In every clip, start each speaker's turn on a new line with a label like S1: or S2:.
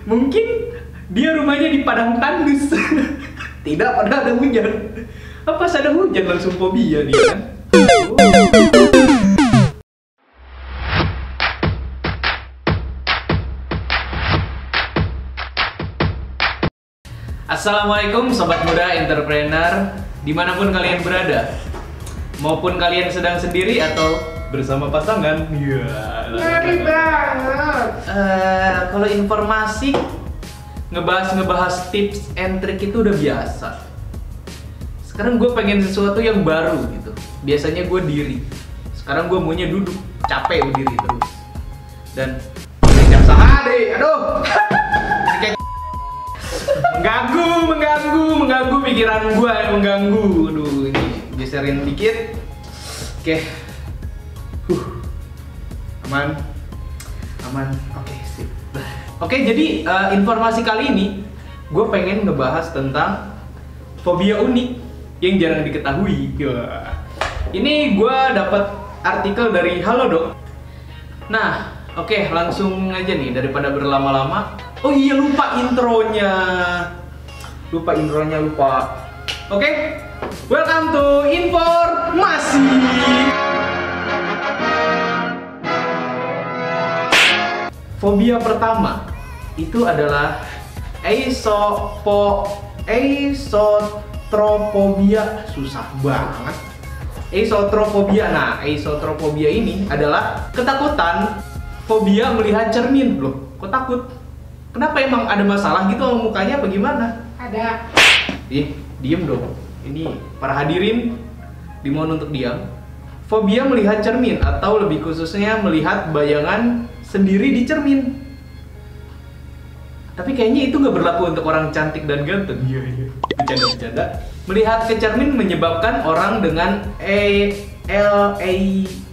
S1: Mungkin dia rumahnya di padang tandus. Tidak pernah ada hujan. Pas ada hujan langsung fobia dia kan? Assalamualaikum Sobat Muda Entrepreneur, dimanapun kalian berada, maupun kalian sedang sendiri atau bersama pasangan. Iya.
S2: Ngeri banget.
S1: Kalau informasi ngebahas tips and trick itu udah biasa. Sekarang gue pengen sesuatu yang baru gitu. Biasanya gue diri. Sekarang gue maunya duduk, capek berdiri terus. Dan jam sehari, aduh. mengganggu pikiran gue, mengganggu. Aduh, ini geserin dikit. Oke. Aman. Oke, sip. Oke, jadi informasi kali ini gue pengen ngebahas tentang fobia unik yang jarang diketahui. Ini gue dapat artikel dari Halodoc. Nah, oke, langsung aja nih daripada berlama-lama. Oh iya, lupa intronya. Oke, welcome to informasi. Fobia pertama itu adalah eisotropobia. Susah banget. Eisotropobia. Nah, eisotropobia ini adalah ketakutan fobia melihat cermin. Loh, kok takut? Kenapa, emang ada masalah gitu sama mukanya apa gimana?
S2: Ada.
S1: Diem dong. Ini para hadirin dimohon untuk diam. Fobia melihat cermin atau lebih khususnya melihat bayangan sendiri di cermin. Tapi kayaknya itu nggak berlaku untuk orang cantik dan ganteng. Iya. Bercanda. Melihat ke cermin menyebabkan orang dengan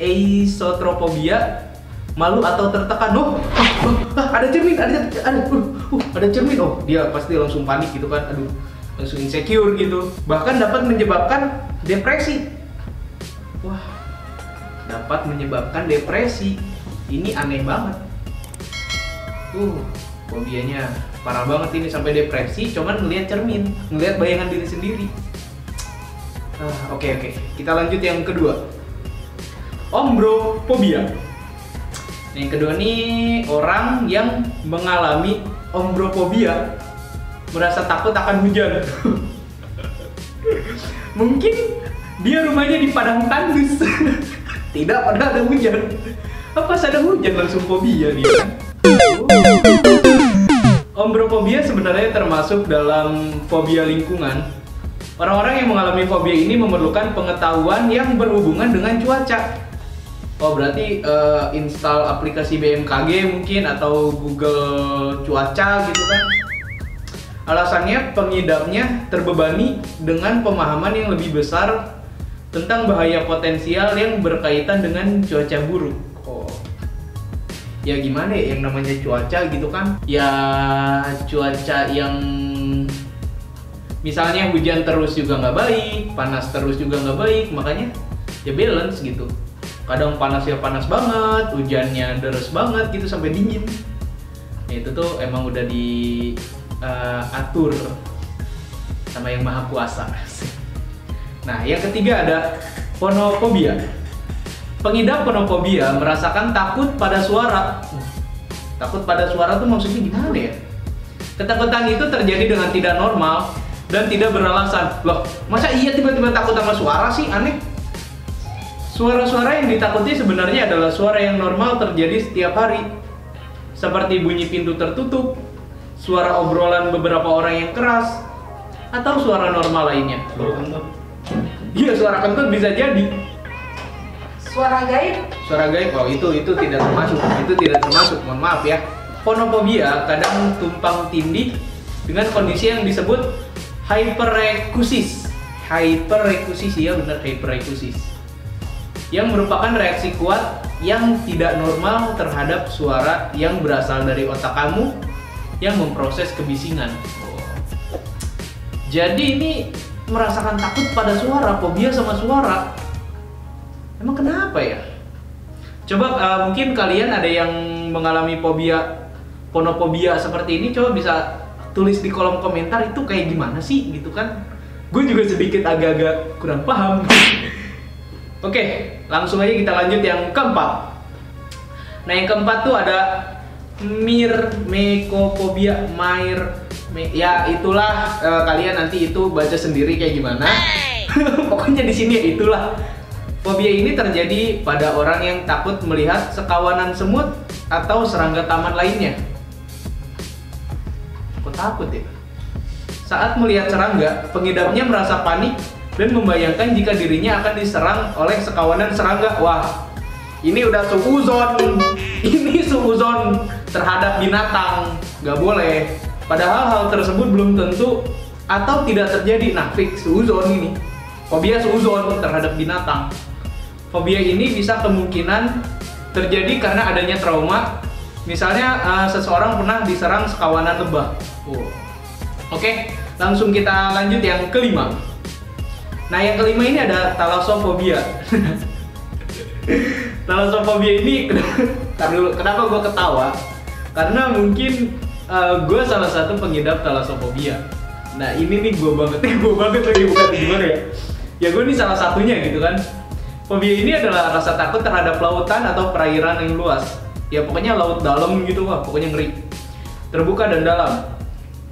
S1: eisotropobia malu atau tertekan. Ada cermin. Oh, dia pasti langsung panik gitu kan. Aduh, langsung insecure gitu. Bahkan dapat menyebabkan depresi. Wah, dapat menyebabkan depresi. Ini aneh banget. Fobianya parah banget ini, sampai depresi cuman ngelihat cermin, ngelihat bayangan diri sendiri. Oke. Kita lanjut yang kedua. Ombrophobia. Yang kedua nih, orang yang mengalami ombrophobia merasa takut akan hujan. Mungkin dia rumahnya di padang tandus. Tidak pernah ada hujan. Pas ada hujan langsung fobia dia. Ombrophobia sebenarnya termasuk dalam fobia lingkungan. Orang-orang yang mengalami fobia ini memerlukan pengetahuan yang berhubungan dengan cuaca. Oh, berarti install aplikasi BMKG mungkin atau Google Cuaca gitu kan. Alasannya pengidapnya terbebani dengan pemahaman yang lebih besar tentang bahaya potensial yang berkaitan dengan cuaca buruk. Ya gimana ya, yang namanya cuaca gitu kan? Ya cuaca yang misalnya hujan terus juga nggak baik, panas terus juga nggak baik, makanya ya balance gitu. Kadang panasnya panas banget, hujannya deres banget gitu sampai dingin. Ya, itu tuh emang udah diatur sama yang maha kuasa. Nah, yang ketiga ada phonophobia. Pengidap phonophobia merasakan takut pada suara. Takut pada suara tuh maksudnya gimana ya? Ketakutan itu terjadi dengan tidak normal dan tidak beralasan. Loh, masa iya tiba-tiba takut sama suara sih? Aneh. Suara-suara yang ditakuti sebenarnya adalah suara yang normal terjadi setiap hari. Seperti bunyi pintu tertutup, suara obrolan beberapa orang yang keras, atau suara normal lainnya. Iya, suara kentut bisa jadi.
S2: Suara gaib.
S1: Oh itu tidak termasuk. Mohon maaf ya. Phonophobia kadang tumpang tindih dengan kondisi yang disebut hyperekusis. Hyperekusis. Yang merupakan reaksi kuat yang tidak normal terhadap suara yang berasal dari otak kamu yang memproses kebisingan. Jadi ini merasakan takut pada suara, fobia sama suara. Emang kenapa ya? Coba mungkin kalian ada yang mengalami fobia ponofobia seperti ini, coba bisa tulis di kolom komentar itu kayak gimana sih gitu kan. Gue juga sedikit agak-agak kurang paham. Oke, langsung aja kita lanjut yang keempat. Nah, yang keempat tuh ada myrmecophobia. Ya itulah, kalian nanti itu baca sendiri kayak gimana. Pokoknya di sini ya itulah. Fobia ini terjadi pada orang yang takut melihat sekawanan semut atau serangga taman lainnya. Kok takut ya? Saat melihat serangga, pengidapnya merasa panik dan membayangkan jika dirinya akan diserang oleh sekawanan serangga. Wah, ini udah suuzon. Ini suuzon terhadap binatang. Gak boleh. Padahal hal tersebut belum tentu atau tidak terjadi. Nah, fix suuzon ini. Fobia suuzon terhadap binatang. Fobia ini bisa kemungkinan terjadi karena adanya trauma. Misalnya seseorang pernah diserang sekawanan lebah. Oke, langsung kita lanjut yang kelima. Nah, yang kelima ini ada thalassofobia. Thalassofobia ini kenapa gue ketawa? Karena mungkin gue salah satu pengidap thalassofobia. Nah, ini nih gue banget lagi, bukan gimana ya? Ya gue nih salah satunya gitu kan. Fobia ini adalah rasa takut terhadap lautan atau perairan yang luas. Ya pokoknya laut dalam gitu, wah pokoknya ngeri. Terbuka dan dalam.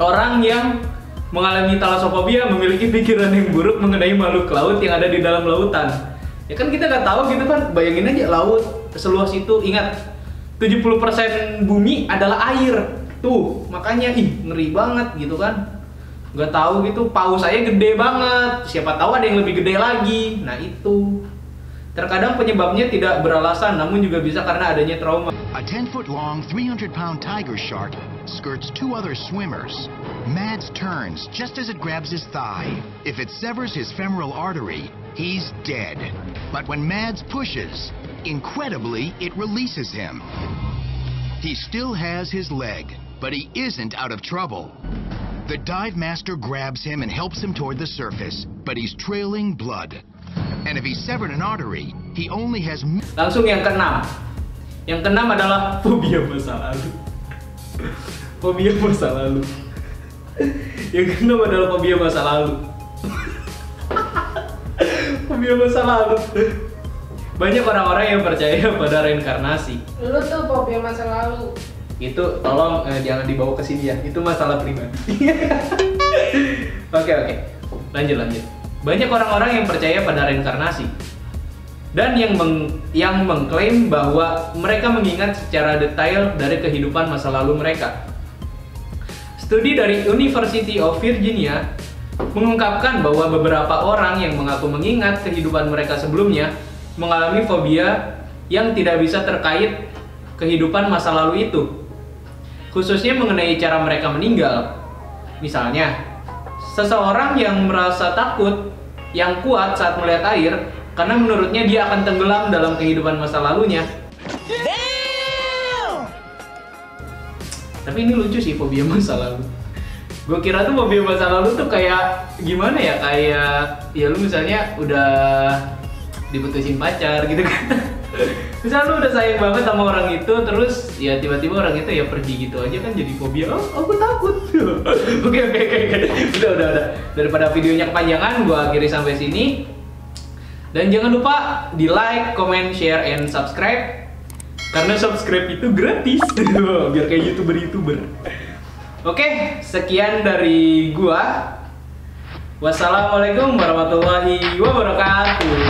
S1: Orang yang mengalami thalassofobia memiliki pikiran yang buruk mengenai makhluk laut yang ada di dalam lautan. Ya kan kita nggak tahu gitu kan, bayangin aja laut seluas itu. Ingat, 70% bumi adalah air. Tuh, makanya ngeri banget gitu kan. Nggak tahu gitu, paus saya gede banget. Siapa tahu ada yang lebih gede lagi. Nah itu. Terkadang penyebabnya tidak beralasan, namun juga bisa karena adanya trauma.
S3: A 10-foot-long, 300-pound tiger shark skirts two other swimmers. Mads turns just as it grabs his thigh. If it severs his femoral artery, he's dead. But when Mads pushes, incredibly, it releases him. He still has his leg, but he isn't out of trouble. The dive master grabs him and helps him toward the surface, but he's trailing blood. And if he severed an artery, he only has...
S1: Langsung yang keenam. Yang keenam adalah fobia masa lalu. Fobia masa lalu. Yang keenam adalah fobia masa lalu. Fobia masa lalu. Banyak orang-orang yang percaya pada reinkarnasi.
S2: Lu tuh fobia masa lalu.
S1: Itu tolong jangan dibawa ke sini ya. Itu masalah pribadi. Oke. Lanjut. Banyak orang-orang yang percaya pada reinkarnasi dan yang mengklaim bahwa mereka mengingat secara detail dari kehidupan masa lalu mereka. Studi dari University of Virginia mengungkapkan bahwa beberapa orang yang mengaku mengingat kehidupan mereka sebelumnya mengalami fobia yang tidak bisa terkait kehidupan masa lalu itu, khususnya mengenai cara mereka meninggal. Misalnya, seseorang yang merasa takut yang kuat saat melihat air karena menurutnya dia akan tenggelam dalam kehidupan masa lalunya. Damn! Tapi ini lucu sih, fobia masa lalu. Gue kira tuh fobia masa lalu tuh kayak gimana ya, kayak ya lu misalnya udah diputusin pacar gitu kan. Misalnya lu udah sayang banget sama orang itu, terus ya tiba-tiba orang itu ya pergi gitu aja kan, jadi fobia. Oh, aku takut. Oke. Udah. Daripada videonya kepanjangan, gua akhiri sampai sini. Dan jangan lupa di like, comment, share, and subscribe. Karena subscribe itu gratis. Biar kayak YouTuber. Oke, sekian dari gua. Wassalamualaikum warahmatullahi wabarakatuh.